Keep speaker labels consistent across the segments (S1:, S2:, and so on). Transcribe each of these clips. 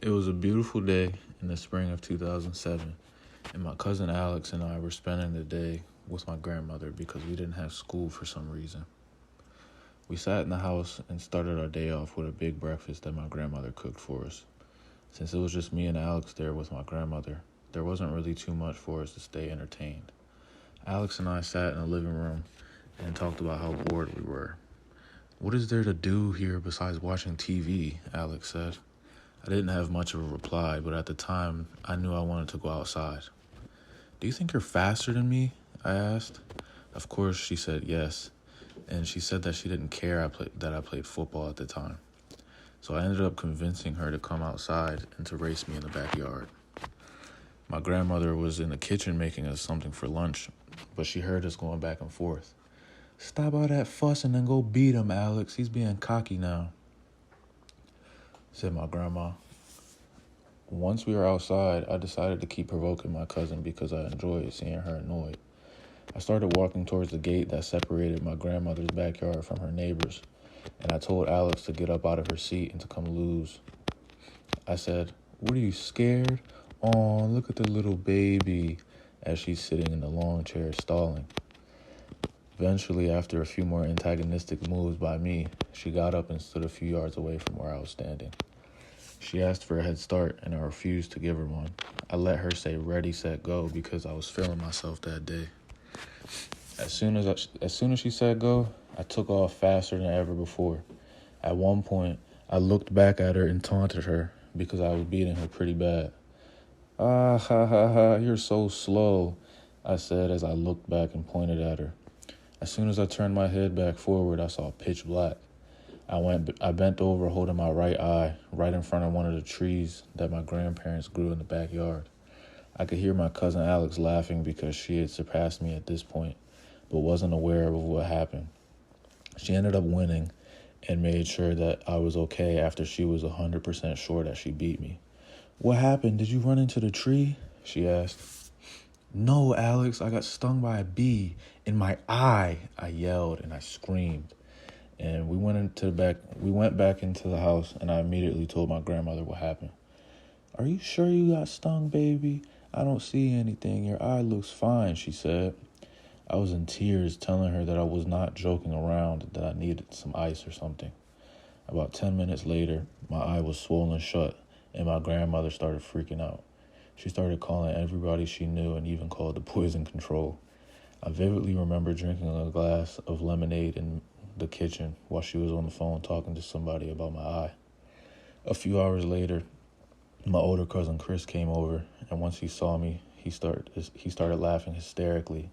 S1: It was a beautiful day in the spring of 2007, and my cousin Alex and I were spending the day with my grandmother because we didn't have school for some reason. We sat in the house and started our day off with a big breakfast that my grandmother cooked for us. Since it was just me and Alex there with my grandmother, there wasn't really too much for us to stay entertained. Alex and I sat in the living room and talked about how bored we were. "What is there to do here besides watching TV?" Alex said. I didn't have much of a reply, but at the time, I knew I wanted to go outside. "Do you think you're faster than me?" I asked. Of course, she said yes, and she said that she didn't care that I played football at the time. So I ended up convincing her to come outside and to race me in the backyard. My grandmother was in the kitchen making us something for lunch, but she heard us going back and forth. "Stop all that fussing and go beat him, Alex. He's being cocky now," said my grandma. Once we were outside, I decided to keep provoking my cousin because I enjoyed seeing her annoyed. I started walking towards the gate that separated my grandmother's backyard from her neighbor's, and I told Alex to get up out of her seat and to come lose. I said, "What are you, scared? Aw, look at the little baby," as she's sitting in the long chair stalling. Eventually, after a few more antagonistic moves by me, she got up and stood a few yards away from where I was standing. She asked for a head start, and I refused to give her one. I let her say ready, set, go because I was feeling myself that day. As soon as she said go, I took off faster than ever before. At one point, I looked back at her and taunted her because I was beating her pretty bad. "Ah, ha, ha, ha, you're so slow," I said as I looked back and pointed at her. As soon as I turned my head back forward, I saw pitch black. I bent over holding my right eye, right in front of one of the trees that my grandparents grew in the backyard. I could hear my cousin Alex laughing because she had surpassed me at this point, but wasn't aware of what happened. She ended up winning and made sure that I was okay after she was 100% sure that she beat me. "What happened? Did you run into the tree?" she asked. "No, Alex, I got stung by a bee in my eye," I yelled and I screamed. And we went back into the house, and I immediately told my grandmother what happened. "Are you sure you got stung, baby? I don't see anything. Your eye looks fine," she said. I was in tears, telling her that I was not joking around, that I needed some ice or something. About 10 minutes later, my eye was swollen shut, and my grandmother started freaking out. She started calling everybody she knew and even called the poison control. I vividly remember drinking a glass of lemonade in the kitchen while she was on the phone talking to somebody about my eye. A few hours later, my older cousin Chris came over, and once he saw me, he started laughing hysterically.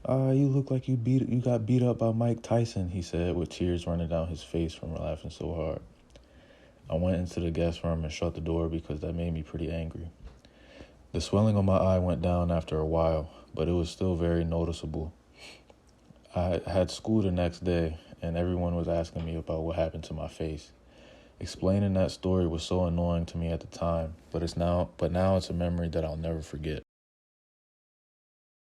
S1: You look like you got beat up by Mike Tyson," he said, with tears running down his face from laughing so hard. I went into the guest room and shut the door because that made me pretty angry. The swelling on my eye went down after a while, but it was still very noticeable. I had school the next day, and everyone was asking me about what happened to my face. Explaining that story was so annoying to me at the time, but now it's a memory that I'll never forget.